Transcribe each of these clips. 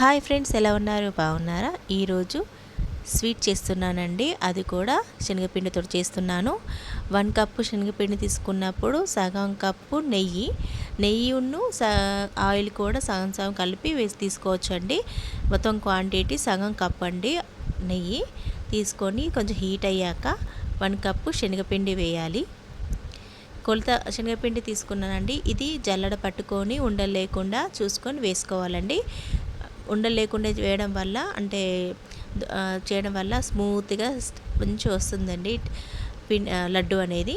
Hi friends, ఎలా ఉన్నారు? బాగున్నారా? ఈరోజు స్వీట్ చేస్తున్నానండి. అది కూడా శనగపిండితో చేస్తున్నాను. 1 కప్పు శనగపిండి తీసుకున్నప్పుడు సగం కప్పు నెయ్యిను ఆయిల్ కూడా సగం సగం కలిపి వేసి తీసుకోవచ్చండి. మొత్తం క్వాంటిటీ సగం కప్ అండి. నెయ్యి తీసుకొని కొంచెం హీట్ అయ్యాక 1 కప్పు శనగపిండి వేయాలి. కొలత శనగపిండి తీసుకున్నానండి. ఇది జల్లడ పట్టుకొని ఉండలు లేకుండా చూసుకొని వేసుకోవాలండి. ఉండలు లేకుండా చేయడం వల్ల స్మూత్గా మంచిగా వస్తుందండి లడ్డు అనేది.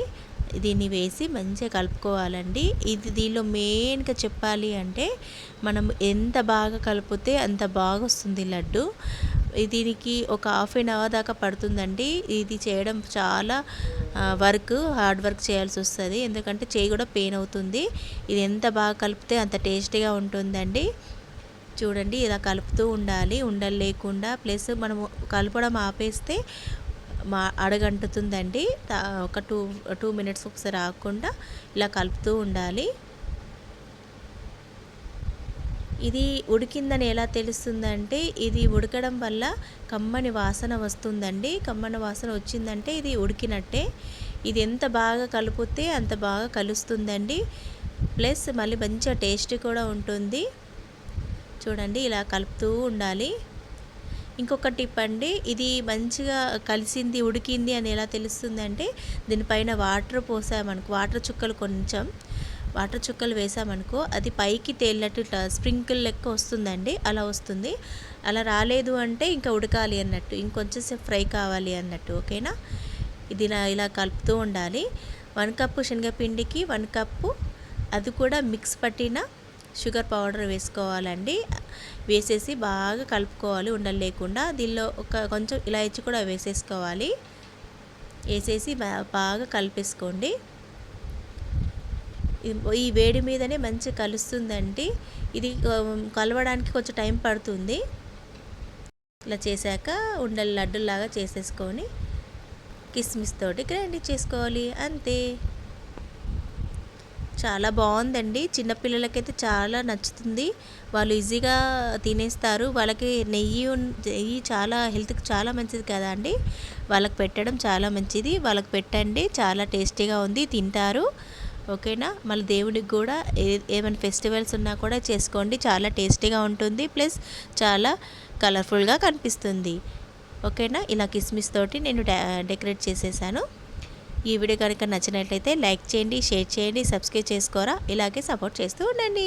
దీన్ని వేసి మంచిగా కలుపుకోవాలండి. దీనిలో మెయిన్గా చెప్పాలి అంటే మనం ఎంత బాగా కలిపితే అంత బాగా వస్తుంది లడ్డు. దీనికి ఒక హాఫ్ అన్ అవర్ దాకా పడుతుందండి. ఇది చేయడం చాలా హార్డ్ వర్క్ చేయాల్సి వస్తుంది, ఎందుకంటే చేయి కూడా పెయిన్ అవుతుంది. ఇది ఎంత బాగా కలిపితే అంత టేస్టీగా ఉంటుందండి. చూడండి, ఇలా కలుపుతూ ఉండాలి ఉండలు లేకుండా. ప్లస్ మనము కలపడం ఆపేస్తే అడగంటుతుందండి. ఒక టూ మినిట్స్ ఒకసారి ఆగకుండా ఇలా కలుపుతూ ఉండాలి. ఇది ఉడికిందని ఎలా తెలుస్తుందంటే, ఇది ఉడకడం వల్ల కమ్మని వాసన వస్తుందండి. కమ్మని వాసన వచ్చిందంటే ఇది ఉడికినట్టే. ఇది ఎంత బాగా కలిపితే అంత బాగా కలుస్తుందండి. ప్లస్ మళ్ళీ మంచిగా టేస్ట్ కూడా ఉంటుంది. చూడండి, ఇలా కలుపుతూ ఉండాలి. ఇంకొక టిప్ అండి, ఇది మంచిగా కలిసింది ఉడికింది అని ఎలా తెలుస్తుందంటే, దీనిపైన వాటర్ చుక్కలు వేసామనుకో అది పైకి తేలినట్టు స్ప్రింకిల్ లెక్క వస్తుందండి. అలా వస్తుంది. అలా రాలేదు అంటే ఇంకా ఉడకాలి అన్నట్టు, ఇంకొంచెం సేపు ఫ్రై కావాలి అన్నట్టు. ఓకేనా? ఇది ఇలా కలుపుతూ ఉండాలి. 1 కప్పు శనగపిండికి 1 కప్పు అది కూడా మిక్స్ పట్టిన షుగర్ పౌడర్ వేసుకోవాలండి. వేసేసి బాగా కలుపుకోవాలి ఉండలు లేకుండా. దీనిలో కొంచెం ఇలాచి కూడా వేసేసుకోవాలి. వేసేసి బాగా కలిపేసుకోండి. ఈ వేడి మీదనే మంచిగా కలుస్తుందండి. ఇది కలవడానికి కొంచెం టైం పడుతుంది. ఇలా చేశాక లడ్డులాగా చేసేసుకొని కిస్మిస్ తోటి గ్రైండింగ్ చేసుకోవాలి, అంతే. చాలా బాగుందండి. చిన్నపిల్లలకైతే చాలా నచ్చుతుంది. వాళ్ళు ఈజీగా తినేస్తారు. వాళ్ళకి నెయ్యి చాలా హెల్త్కి చాలా మంచిది కదా అండి. వాళ్ళకి పెట్టడం చాలా మంచిది. వాళ్ళకి పెట్టండి, చాలా టేస్టీగా ఉంది, తింటారు. ఓకేనా? మళ్ళీ దేవుడికి కూడా ఏమైనా ఫెస్టివల్స్ ఉన్నా కూడా చేసుకోండి, చాలా టేస్టీగా ఉంటుంది. ప్లస్ చాలా కలర్ఫుల్గా కనిపిస్తుంది. ఓకేనా? ఇలా కిస్మిస్ తోటి నేను డెకరేట్ చేసేసాను. ఈ వీడియో కనుక నచ్చినట్లయితే లైక్ చేయండి, షేర్ చేయండి, సబ్స్క్రైబ్ చేసుకోరా. ఇలాగే సపోర్ట్ చేస్తూ ఉండండి.